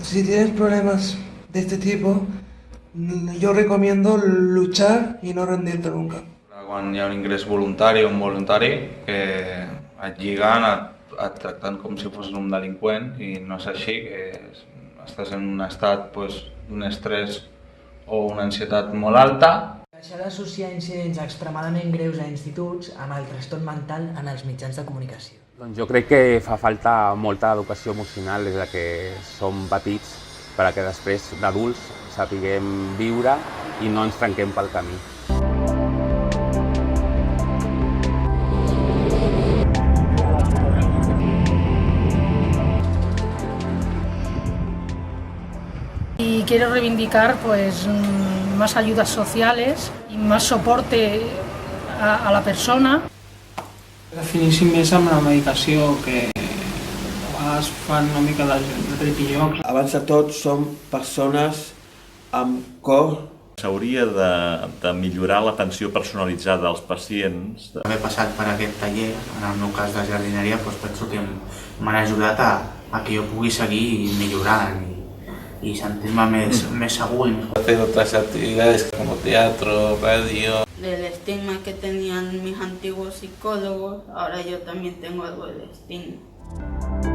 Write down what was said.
Si tienes problemas de este tipo, yo recomiendo luchar y no rendirte nunca. Quan hi ha un ingrés voluntari o involuntari, que et lliguen et tracten com si fossis un delinqüent i no és així, que estàs en un estat d'un estrès o una ansietat molt alta. S'ha d'associar incidents extremadament greus a instituts amb el trastorn mental en els mitjans de comunicació. Doncs jo crec que fa falta molta educació emocional des de que som petits perquè després d'adults sapiguem viure i no ens trenquem pel camí. Y quiero reivindicar más ayudas sociales y más soporte a la persona. Definir-s'hi més amb la medicació, que a vegades fan una mica de tripilló. Abans de tot, som persones amb cor. S'hauria de millorar l'atenció personalitzada als pacients. Haver passat per aquest taller, en el meu cas de jardineria, penso que m'han ajudat a que jo pugui seguir millorant y sentirme més segur. Hacer otras actividades como teatro, radio. Del estigma que tenían mis antiguos psicólogos, ahora yo también tengo algo del estigma.